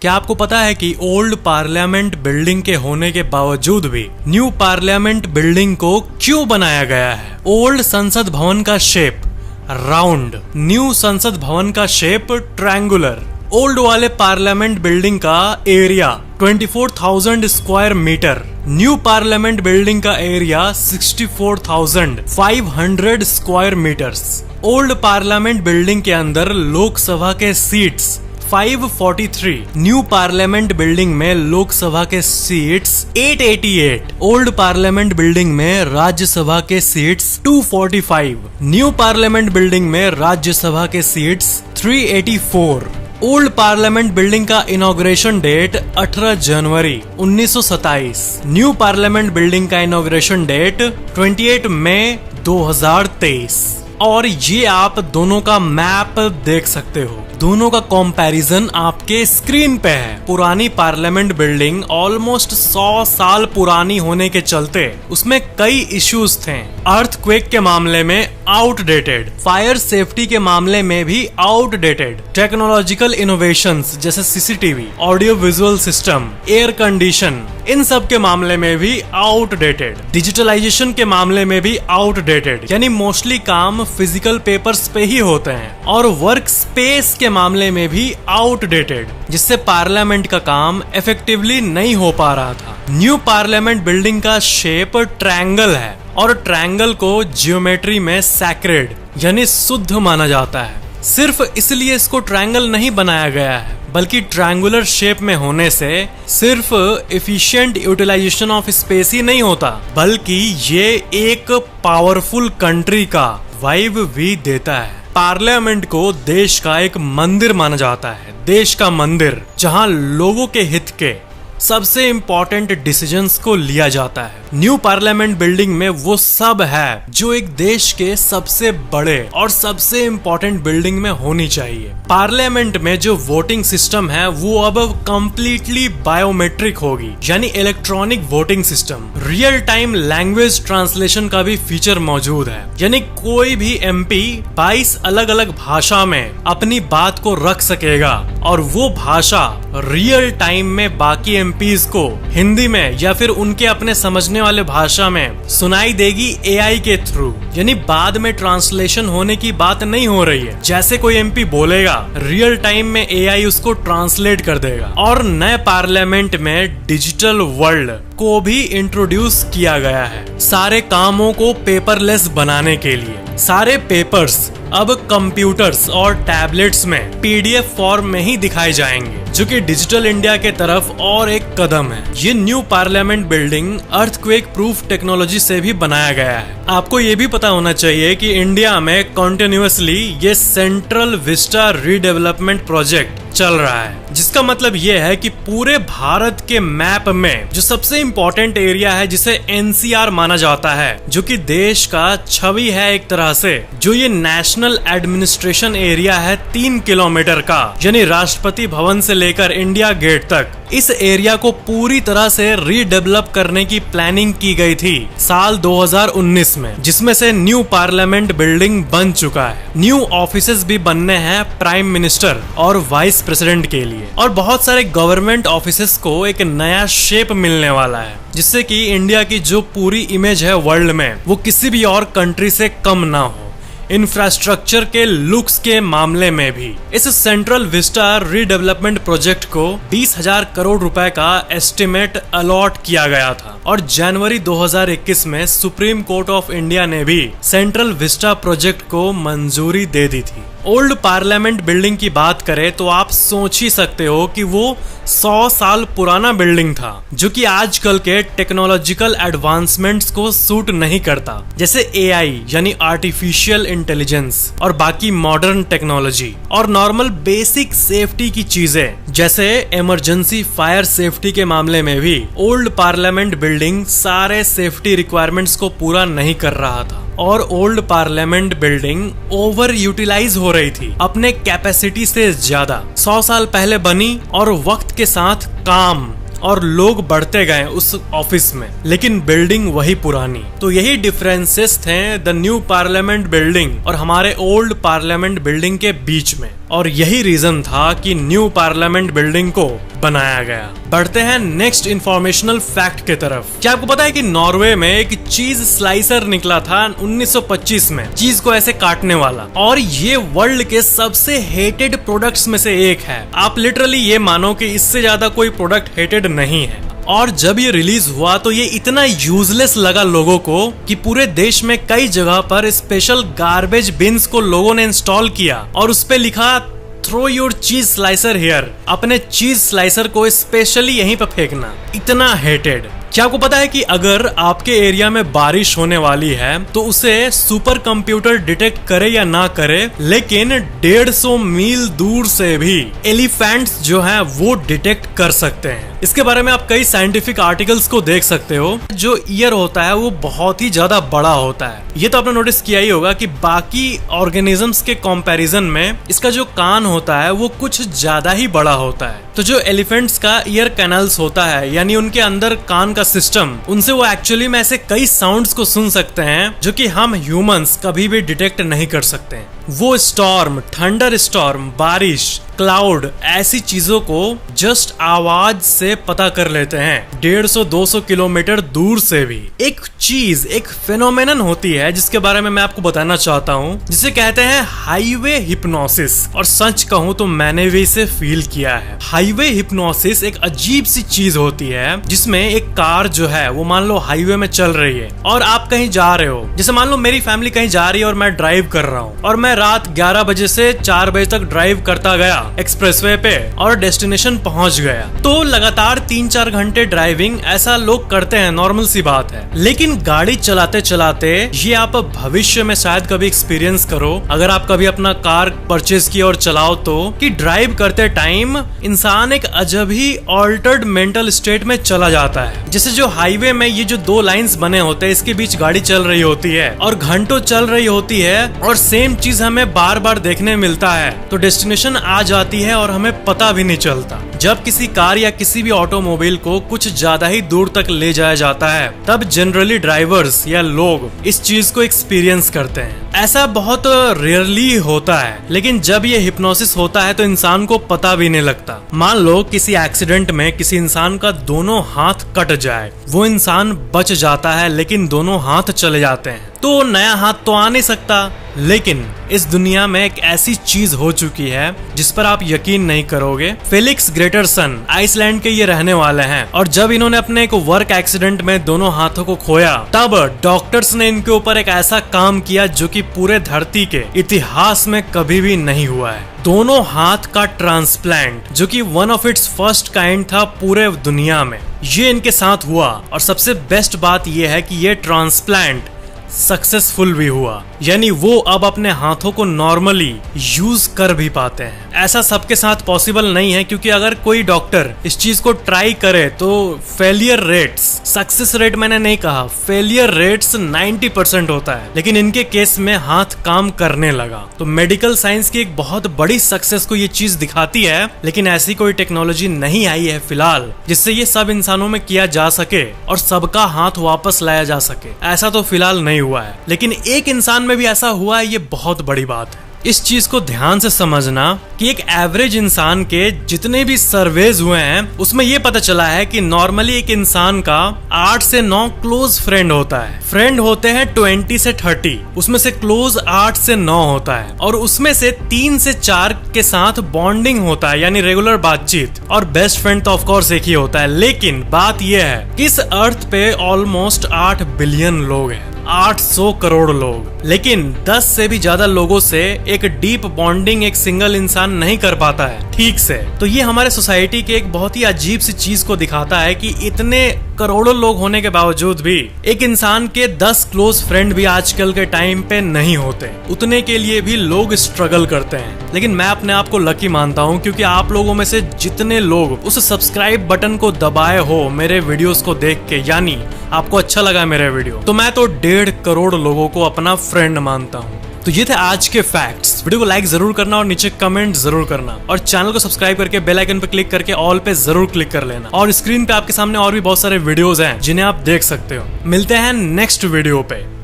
क्या आपको पता है कि ओल्ड पार्लियामेंट बिल्डिंग के होने के बावजूद भी न्यू पार्लियामेंट बिल्डिंग को क्यों बनाया गया है? ओल्ड संसद भवन का शेप राउंड, न्यू संसद भवन का शेप ट्रायंगुलर। ओल्ड वाले पार्लियामेंट बिल्डिंग का area 24,000 square meter, new parliament building का area 64,500 square meters. Old parliament building के अंदर लोकसभा के सीट्स 543, न्यू पार्लियामेंट बिल्डिंग में लोकसभा के सीट्स 888, ओल्ड पार्लियामेंट बिल्डिंग में राज्यसभा के सीट्स 245, न्यू पार्लियामेंट बिल्डिंग में राज्यसभा के सीट्स 384। ओल्ड पार्लियामेंट बिल्डिंग का इनॉग्रेशन डेट 18 जनवरी 1927, न्यू पार्लियामेंट बिल्डिंग का इनॉग्रेशन डेट 28 मई 2023। और ये आप दोनों का मैप देख सकते हो, दोनों का कंपैरिजन आपके स्क्रीन पे है। पुरानी पार्लियामेंट बिल्डिंग ऑलमोस्ट 100 साल पुरानी होने के चलते उसमें कई इश्यूज थे। अर्थक्वेक के मामले में आउटडेटेड, फायर सेफ्टी के मामले में भी आउटडेटेड, टेक्नोलॉजिकल इनोवेशंस जैसे CCTV, audio visual system, air condition, इन सब के मामले में भी आउटडेटेड, डिजिटलाइजेशन के मामले में भी आउटडेटेड, यानी मोस्टली काम फिजिकल पेपर्स पे ही होते हैं, और वर्क स्पेस के मामले में भी आउटडेटेड, जिससे पार्लियामेंट का काम इफेक्टिवली नहीं हो पा रहा था। न्यू पार्लियामेंट बिल्डिंग का शेप ट्रायंगल है और ट्रायंगल को जियोमेट्री में सैक्रेड यानी शुद्ध माना जाता है। सिर्फ इसलिए इसको ट्रायंगल नहीं बनाया गया है, बल्कि ट्रायंगुलर शेप में होने से सिर्फ एफिशिएंट यूटिलाइजेशन ऑफ स्पेस ही नहीं होता, बल्कि ये एक पावरफुल कंट्री का वाइब भी देता है। पार्लियामेंट को देश का एक मंदिर माना जाता है, देश का मंदिर, जहां लोगों के हित के सबसे इम्पोर्टेंट डिसीजंस को लिया जाता है। न्यू पार्लियामेंट बिल्डिंग में वो सब है जो एक देश के सबसे बड़े और सबसे इम्पोर्टेंट बिल्डिंग में होनी चाहिए। पार्लियामेंट में जो वोटिंग सिस्टम है वो अब कंप्लीटली बायोमेट्रिक होगी, यानी electronic voting system. Real time language translation का भी फीचर मौजूद है, यानी कोई भी एमपी 22 अलग अलग भाषा में अपनी बात को रख सकेगा और वो भाषा रियल टाइम में बाकी एमपीज को हिंदी में या फिर उनके अपने समझने वाले भाषा में सुनाई देगी एआई के थ्रू। यानी बाद में ट्रांसलेशन होने की बात नहीं हो रही है, जैसे कोई एमपी बोलेगा रियल टाइम में एआई उसको ट्रांसलेट कर देगा। और नए पार्लियामेंट में डिजिटल वर्ल्ड को भी इंट्रोड्यूस किया गया है, सारे कामों को पेपरलेस बनाने के लिए। सारे पेपर्स अब कंप्यूटर्स और टैबलेट्स में पीडीएफ फॉर्म में ही दिखाए जाएंगे, जो कि डिजिटल इंडिया के तरफ और एक कदम है। ये new parliament building earthquake proof technology से भी बनाया गया है। आपको ये भी पता होना चाहिए कि इंडिया में कंटिन्यूअसली ये सेंट्रल विस्टा रीडेवलपमेंट प्रोजेक्ट चल रहा है, जिसका मतलब ये है कि पूरे भारत के मैप में जो सबसे इम्पोर्टेंट एरिया है, जिसे एनसीआर माना जाता है, जो कि देश का छवि है एक तरह से, जो ये नेशनल एडमिनिस्ट्रेशन एरिया है 3 किलोमीटर का, यानी राष्ट्रपति भवन से लेकर इंडिया गेट तक, इस एरिया को पूरी तरह से रीडेवलप करने की प्लानिंग की गई थी साल 2019 में, जिसमें से न्यू पार्लियामेंट बिल्डिंग बन चुका है। न्यू ऑफिसेस भी बनने हैं प्राइम मिनिस्टर और वाइस प्रेसिडेंट के लिए, और बहुत सारे गवर्नमेंट ऑफिसेस को एक नया शेप मिलने वाला है, जिससे कि इंडिया की जो पूरी इमेज है वर्ल्ड में वो किसी भी और कंट्री से कम ना हो। इंफ्रास्ट्रक्चर के लुक्स के मामले में भी इस सेंट्रल विस्टा रीडेवलपमेंट प्रोजेक्ट को 20,000 करोड़ रुपए का एस्टिमेट अलॉट किया गया था, और जनवरी 2021 में सुप्रीम कोर्ट ऑफ इंडिया ने भी सेंट्रल विस्टा प्रोजेक्ट को मंजूरी दे दी थी। ओल्ड पार्लियामेंट बिल्डिंग की बात करें तो आप सोच ही सकते हो कि वो 100 साल पुराना बिल्डिंग था, जो कि आजकल के टेक्नोलॉजिकल एडवांसमेंट्स को सूट नहीं करता, जैसे एआई यानी आर्टिफिशियल इंटेलिजेंस और बाकी मॉडर्न टेक्नोलॉजी, और नॉर्मल बेसिक सेफ्टी की चीजें जैसे इमरजेंसी फायर सेफ्टी के मामले में भी ओल्ड पार्लियामेंट बिल्डिंग सारे सेफ्टी रिक्वायरमेंट्स को पूरा नहीं कर रहा था, और old parliament building over utilise हो रही थी अपने कैपेसिटी से ज्यादा। 100 साल पहले बनी और वक्त के साथ काम और लोग बढ़ते गए उस ऑफिस में, लेकिन बिल्डिंग वही पुरानी। तो यही डिफरेंसेस थे द न्यू पार्लियामेंट बिल्डिंग और हमारे ओल्ड पार्लियामेंट बिल्डिंग के बीच में, और यही रीजन था कि न्यू पार्लियामेंट बिल्डिंग को बनाया गया। बढ़ते हैं नेक्स्ट इंफॉर्मेशनल फैक्ट की तरफ। क्या आपको पता है कि नॉर्वे में एक चीज स्लाइसर निकला था 1925 में, चीज को ऐसे काटने वाला, और ये वर्ल्ड के सबसे हेटेड प्रोडक्ट्स में से एक है। आप लिटरली ये मानो कि इससे ज्यादा कोई प्रोडक्ट हेटेड नहीं है। और जब ये रिलीज हुआ तो ये इतना यूजलेस लगा लोगों को कि पूरे देश में कई जगह पर स्पेशल गार्बेज बिन्स को लोगों ने इंस्टॉल किया और उस पे लिखा थ्रो योर चीज स्लाइसर हियर, अपने चीज स्लाइसर को स्पेशली यहीं पर फेंकना। इतना हेटेड। क्या आपको पता है कि अगर आपके एरिया में बारिश होने वाली है तो उसे सुपर कंप्यूटर डिटेक्ट करे या ना करे, लेकिन 150 मील दूर से भी एलिफेंट्स जो हैं वो डिटेक्ट कर सकते हैं। इसके बारे में आप कई साइंटिफिक आर्टिकल्स को देख सकते हो। जो ईयर होता है वो बहुत ही ज्यादा बड़ा होता है। ये तो आपने नोटिस किया ही होगा कि बाकी ऑर्गेनिजम्स के कंपैरिजन में इसका जो कान होता है वो कुछ ज्यादा ही बड़ा होता है। तो जो एलिफेंट्स का ईयर कैनल्स होता है, यानी उनके अंदर कान का सिस्टम, उनसे वो एक्चुअली में ऐसे कई साउंड्स को सुन सकते हैं जो कि हम ह्यूमंस कभी भी डिटेक्ट नहीं कर सकते हैं। वो स्टॉर्म, थंडर स्टॉर्म, बारिश, क्लाउड, ऐसी चीजों को जस्ट आवाज से पता कर लेते हैं 150-200 किलोमीटर दूर से भी। एक चीज, एक फेनोमेनन होती है जिसके बारे में मैं आपको बताना चाहता हूँ, जिसे कहते हैं हाईवे हिप्नोसिस। और सच कहूँ तो मैंने भी इसे फील किया है। हाईवे हिप्नोसिस एक अजीब सी चीज होती है जिसमें एक कार जो है वो मान लो हाईवे में चल रही है और आप कहीं जा रहे हो। जैसे मान लो मेरी फैमिली कहीं जा रही है और मैं ड्राइव कर रहा हूँ और मैं रात 11 बजे से 4 बजे तक ड्राइव करता गया एक्सप्रेसवे पे और डेस्टिनेशन पहुंच गया। तो लगातार 3-4 घंटे ड्राइविंग ऐसा लोग करते हैं, नॉर्मल सी बात है। लेकिन गाड़ी चलाते चलाते ये आप भविष्य में शायद कभी एक्सपीरियंस करो, अगर आप कभी अपना कार परचेज किया और चलाओ तो, कि ड्राइव करते टाइम इंसान एक अजब ही ऑल्टर्ड मेंटल स्टेट में चला जाता है। जैसे जो हाईवे में ये जो 2 लाइंस बने होते हैं, इसके बीच गाड़ी चल रही होती है और घंटों चल रही होती है और सेम चीज हमें बार बार देखने मिलता है, तो डेस्टिनेशन आ जाती है और हमें पता भी नहीं चलता। जब किसी कार या किसी भी ऑटोमोबाइल को कुछ ज्यादा ही दूर तक ले जाया जाता है, तब जनरली ड्राइवर्स या लोग इस चीज को एक्सपीरियंस करते हैं। ऐसा बहुत रेयरली होता है, लेकिन जब ये हिप्नोसिस होता है तो इंसान को पता भी नहीं लगता। मान लो किसी एक्सीडेंट में किसी इंसान का दोनों हाथ कट जाए, वो इंसान बच जाता है लेकिन दोनों हाथ चले जाते हैं, तो नया हाथ तो आ नहीं सकता। लेकिन इस दुनिया में एक ऐसी चीज हो चुकी है जिस पर आप यकीन नहीं करोगे। फेलिक्स ग्रेटरसन आइसलैंड के ये रहने वाले हैं और जब इन्होंने अपने एक वर्क एक्सीडेंट में दोनों हाथों को खोया, तब डॉक्टर्स ने इनके ऊपर एक ऐसा काम किया जो कि पूरे धरती के इतिहास में कभी भी नहीं हुआ है। दोनों हाथ का ट्रांसप्लांट, जो कि one of its first kind था पूरे दुनिया में, ये इनके साथ हुआ। और सबसे बेस्ट बात यह है कि ये ट्रांसप्लांट सक्सेसफुल भी हुआ, यानी वो अब अपने हाथों को नॉर्मली यूज कर भी पाते हैं। ऐसा सबके साथ पॉसिबल नहीं है, क्योंकि अगर कोई डॉक्टर इस चीज को ट्राई करे तो फेलियर रेट्स, सक्सेस रेट मैंने नहीं कहा, फेलियर रेट्स 90% होता है। लेकिन इनके केस में हाथ काम करने लगा, तो मेडिकल साइंस की एक बहुत बड़ी सक्सेस को ये चीज दिखाती है। लेकिन ऐसी कोई टेक्नोलॉजी नहीं आई है फिलहाल जिससे ये सब इंसानों में किया जा सके और सबका हाथ वापस लाया जा सके। ऐसा तो फिलहाल नहीं हुआ है, लेकिन एक इंसान में भी ऐसा हुआ है, ये बहुत बड़ी बात है। इस चीज को ध्यान से समझना कि एक एवरेज इंसान के जितने भी सर्वेज हुए हैं उसमें ये पता चला है कि नॉर्मली एक इंसान का 8 से 9 क्लोज फ्रेंड होता है। फ्रेंड होते हैं 20 से 30, उसमें से क्लोज 8 से 9 होता है और उसमें से 3 से 4 के साथ बॉन्डिंग होता है, यानी रेगुलर बातचीत। और बेस्ट फ्रेंड तो ऑफ कोर्स एक ही होता है। लेकिन बात यह है कि इस अर्थ पे ऑलमोस्ट 8 बिलियन लोग हैं, 800 करोड़ लोग, लेकिन 10 से भी ज्यादा लोगों से एक डीप बॉन्डिंग एक सिंगल इंसान नहीं कर पाता है ठीक से। तो ये हमारे सोसाइटी के एक बहुत ही अजीब सी चीज को दिखाता है कि इतने करोड़ों लोग होने के बावजूद भी एक इंसान के 10 क्लोज फ्रेंड भी आजकल के टाइम पे नहीं होते। उतने के लिए भी लोग स्ट्रगल करते हैं। लेकिन मैं अपने आप को लकी मानता हूँ, क्योंकि आप लोगों में से जितने लोग उस सब्सक्राइब बटन को दबाए हो मेरे वीडियोस को देख के, यानी आपको अच्छा लगा मेरा वीडियो, तो मैं तो 1.5 करोड़ लोगों को अपना फ्रेंड मानता हूँ। तो ये थे आज के फैक्ट्स। बस वीडियो को लाइक जरूर करना और नीचे कमेंट जरूर करना और चैनल को सब्सक्राइब करके बेल आइकन पे क्लिक करके ऑल पे जरूर क्लिक कर लेना। और स्क्रीन पे आपके सामने और भी बहुत सारे वीडियोस हैं जिन्हें आप देख सकते हो। मिलते हैं नेक्स्ट वीडियो पे।